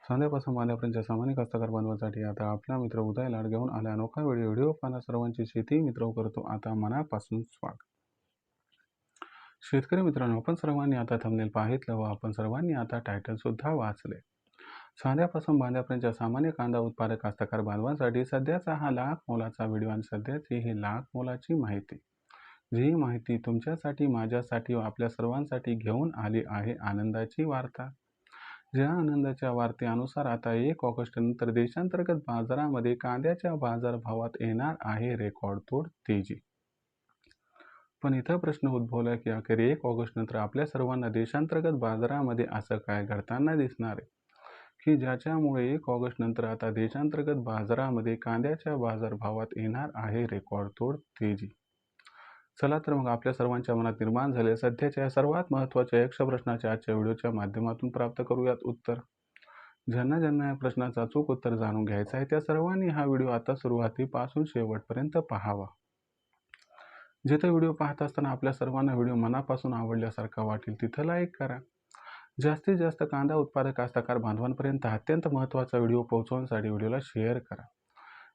सांध्यापासून बांध्यापर्यंतच्या सामान्य कास्तकार बांधवांसाठी आता आपला मित्र उदय लाड घेऊन आला अनोखा व्हिडिओ पाहणा सर्वांची शेती मित्र करतो आता मनापासून स्वागत. शेतकरी मित्रांनो, आपण सर्वांनी आता थंबनेल पाहितलं व आपण सर्वांनी आता टायटल सुद्धा वाचले. सांध्यापासून बांध्यापर्यंतच्या सामान्य कांदा उत्पादक कास्तकार बांधवांसाठी सध्याचा हा लाख मोलाचा व्हिडिओ आणि सध्याची ही लाख मोलाची माहिती. जी माहिती तुमच्यासाठी, माझ्यासाठी व आपल्या सर्वांसाठी घेऊन आली आहे आनंदाची वार्ता. ज्या आनंदाच्या वार्तेनुसार आता 1 ऑगस्ट नंतर देशांतर्गत बाजारामध्ये कांद्याच्या बाजारभावात येणार आहे रेकॉर्डतोड तेजी. पण इथं प्रश्न उद्भवला की अखेर 1 ऑगस्ट नंतर आपल्या सर्वांना देशांतर्गत बाजारामध्ये असं काय घडताना दिसणार आहे की ज्याच्यामुळे 1 ऑगस्ट नंतर आता देशांतर्गत बाजारामध्ये कांद्याच्या बाजारभावात येणार आहे रेकॉर्डतोड तेजी. चला तर मग आपल्या सर्वांच्या मनात निर्माण झालेल्या सध्याच्या या सर्वात महत्त्वाच्या यक्ष प्रश्नाच्या आजच्या व्हिडिओच्या माध्यमातून प्राप्त करूयात उत्तर. ज्यांना ज्यांना या प्रश्नाचं अचूक उत्तर जाणून घ्यायचं आहे त्या सर्वांनी हा व्हिडिओ आता सुरुवातीपासून शेवटपर्यंत पाहावा. जिथे व्हिडिओ पाहत असताना आपल्या सर्वांना व्हिडिओ मनापासून आवडल्यासारखा वाटेल तिथं लाईक करा. जास्तीत जास्त कांदा उत्पादक कास्तकार बांधवांपर्यंत अत्यंत महत्त्वाचा व्हिडिओ पोहोचवण्यासाठी व्हिडिओला शेअर करा.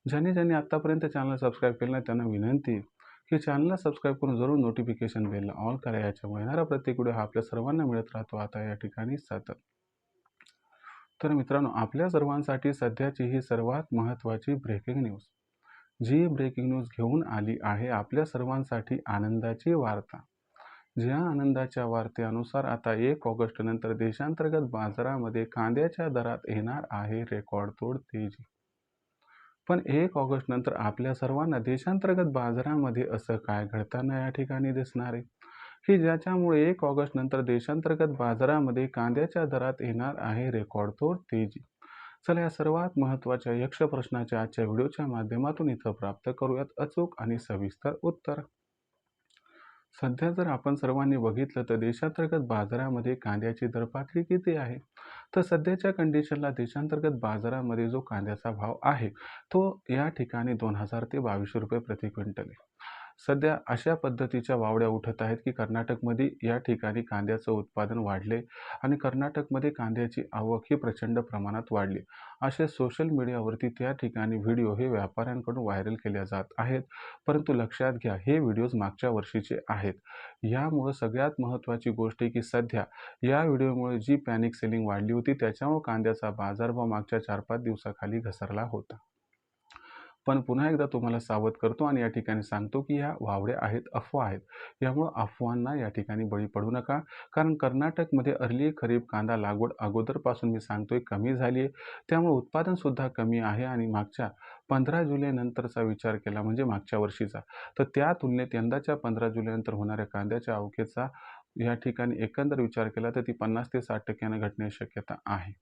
ज्यांनी ज्यांनी आत्तापर्यंत चॅनल सबस्क्राईब केलं नाही त्यांना विनंती की चॅनलला सबस्क्राईब करून जरूर नोटिफिकेशन बेलला ऑल करा. याच्यामुळे येणारा प्रत्येक व्हिडिओ हा आपल्या सर्वांना मिळत राहतो आता या ठिकाणी सतत. तर मित्रांनो, आपल्या सर्वांसाठी सध्याची ही सर्वात महत्त्वाची ब्रेकिंग न्यूज. जी ब्रेकिंग न्यूज घेऊन आली आहे आपल्या सर्वांसाठी आनंदाची वार्ता. ज्या आनंदाच्या वार्तेनुसार आता 1 ऑगस्ट नंतर देशांतर्गत बाजारामध्ये कांद्याच्या दरात येणार आहे रेकॉर्डतोड तेजी. पण 1 ऑगस्ट नंतर आपल्या सर्वांना देशांतर्गत बाजारामध्ये असं काय घडताना या ठिकाणी दिसणार आहे की ज्याच्यामुळे 1 ऑगस्ट नंतर देशांतर्गत बाजारामध्ये कांद्याच्या दरात येणार आहे रेकॉर्डतोड तेजी. चला या सर्वात महत्त्वाच्या यक्ष प्रश्नाच्या आजच्या व्हिडिओच्या माध्यमातून इथं प्राप्त करूयात अचूक आणि सविस्तर उत्तर. सध्या जर आपण सर्वांनी बघितलं तर देशांतर्गत बाजारामध्ये कांद्याची दरपातळी किती आहे, तर सध्याच्या कंडिशनला देशांतर्गत बाजारामध्ये जो कांद्याचा भाव आहे तो या ठिकाणी 2000 ते 2200 रुपये प्रति क्विंटल आहे. सध्या अशा पद्धतीच्या वावड्या उठत आहेत की कर्नाटकमध्ये या ठिकाणी कांद्याचं उत्पादन वाढले आणि कर्नाटकमध्ये कांद्याची आवक ही प्रचंड प्रमाणात वाढली. असे सोशल मीडियावरती त्या ठिकाणी व्हिडिओ हे व्यापाऱ्यांकडून व्हायरल केले जात आहेत. परंतु लक्षात घ्या, हे व्हिडिओज मागच्या वर्षीचे आहेत. यामुळं सगळ्यात महत्त्वाची गोष्ट आहे की सध्या या व्हिडिओमुळे जी पॅनिक सेलिंग वाढली होती त्याच्यामुळे कांद्याचा बाजारभाव मागच्या 4-5 दिवसाखाली घसरला होता. पण पुन्हा एकदा तुम्हाला सावध करतो आणि या ठिकाणी सांगतो की ह्या वावड्या आहेत, अफवा आहेत. यामुळं अफवांना या ठिकाणी बळी पडू नका. कारण कर्नाटकमध्ये अर्ली खरीप कांदा लागवड अगोदरपासून मी सांगतोय कमी झाली आहे. त्यामुळे उत्पादनसुद्धा कमी आहे आणि मागच्या 15 जुलै नंतरचा विचार केला म्हणजे मागच्या वर्षीचा, तर त्या तुलनेत यंदाच्या 15 जुलैनंतर होणाऱ्या कांद्याच्या अवकेचा या ठिकाणी एकंदर विचार केला तर ती 50 ते 60% घटण्याची शक्यता आहे.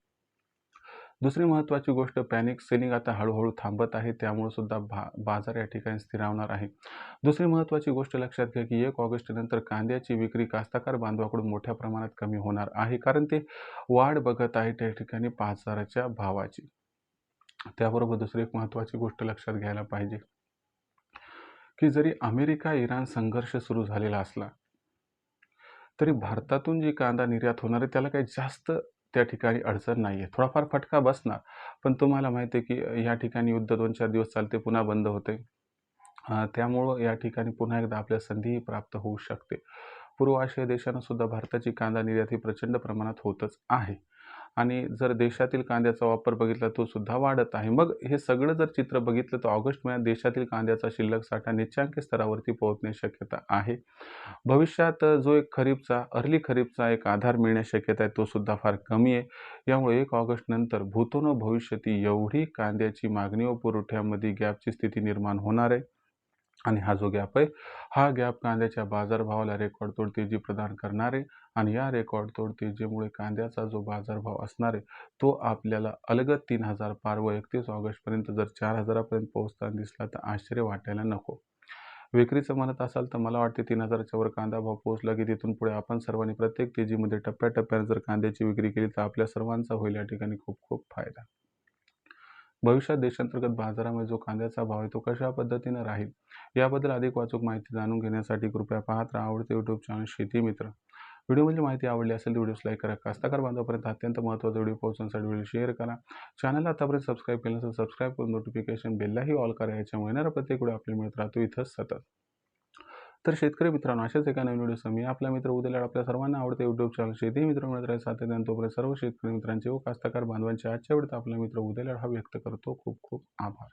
दुसरी महत्त्वाची गोष्ट, पॅनिक सेलिंग आता हळूहळू थांबत आहे. त्यामुळे सुद्धा बाजार या ठिकाणी स्थिरावणार आहे. दुसरी महत्त्वाची गोष्ट लक्षात घ्या की 1 ऑगस्ट नंतर कांद्याची विक्री कास्तकार बांधवाकडून मोठ्या प्रमाणात कमी होणार आहे. कारण ते वाढ बघत आहे त्या ठिकाणी बाजाराच्या भावाची. त्याबरोबर दुसरी एक महत्त्वाची गोष्ट लक्षात घ्यायला पाहिजे की जरी अमेरिका इराण संघर्ष सुरू झालेला असला तरी भारतातून जी कांदा निर्यात होणार आहे त्याला काही जास्त त्या ठिकाणी अडचण नाही आहे. थोडाफार फटका बसणार, पण तुम्हाला माहिती आहे की या ठिकाणी युद्ध 2-4 दिवस चालते, पुन्हा बंद होते. त्यामुळं या ठिकाणी पुन्हा एकदा आपल्या संधीही प्राप्त होऊ शकते. पूर्व आशिया देशांना सुद्धा भारताची कांदा निर्यात ही प्रचंड प्रमाणात होतच आहे आणि जर देशातील कांद्याचा वापर बघितला तो सुद्धा वाढत आहे. मग हे सगळं जर चित्र बघितलं तर ऑगस्ट महिन्यात देशातील कांद्याचा शिल्लक साठा निच्चांकी स्तरावरती पोहोचण्याची शक्यता आहे. भविष्यात जो एक अर्ली खरीपचा एक आधार मिळण्याची शक्यता आहे तो सुद्धा फार कमी आहे. यामुळे 1 ऑगस्ट नंतर भूतो भविष्यती एवढी कांद्याची मागणी व पुरवठ्यामध्ये गॅपची स्थिती निर्माण होणार आहे आणि हा जो गॅप आहे हा गॅप कांद्याच्या बाजारभावाला रेकॉर्डतोड तेजी प्रदान करणार आहे आणि या रेकॉर्डतोड तेजीमुळे कांद्याचा जो बाजारभाव असणार आहे तो आपल्याला अलगद 3000 पार व 31 ऑगस्टपर्यंत जर 4000पर्यंत पोहोचताना दिसला तर आश्चर्य वाटायला नको. विक्रीचं म्हणत असाल तर मला वाटते 3000च्या वर कांदा भाव पोहोचला की तिथून पुढे आपण सर्वांनी प्रत्येक तेजीमध्ये टप्प्याटप्प्याने जर कांद्याची विक्री केली तर आपल्या सर्वांचा होईल या ठिकाणी खूप खूप फायदा. भविष्यात देशांतर्गत बाजारामध्ये जो कांद्याचा भाव आहे तो कशा पद्धतीने राहील याबद्दल अधिक वाचूक माहिती जाणून घेण्यासाठी कृपया पाहत राहा आवडते यूट्यूब चॅनल शेती मित्र. व्हिडिओमधली माहिती आवडली असेल तर व्हिडिओस लाईक करा. कास्तकार बांधवापर्यंत अत्यंत महत्त्वाचा व्हिडिओ पोहोचवण्यासाठी व्हिडिओ शेअर करा. चॅनलला आतापर्यंत सबस्क्राईब केलं नसेल सबस्क्राईब करून नोटिफिकेशन बेललाही ऑल करा. याच्यामुळे येणारा प्रत्येक व्हिडिओ आपल्याला मिळत राहतो इथंच सतत. तर शेतकरी मित्रांनो, अशाच एका नवीन व्हिडिओसह मी आपला मित्र उद्या आपल्या सर्वांना आवडते यूट्यूब चॅनल शेती मित्र मिळत राहील सातत्याने. तोपर्यंत सर्व शेतकरी मित्रांचे व कास्तकार बांधवांचे आजच्या वेळेत आपला मित्र उद्या हा व्यक्त करतो. खूप खूप आभार.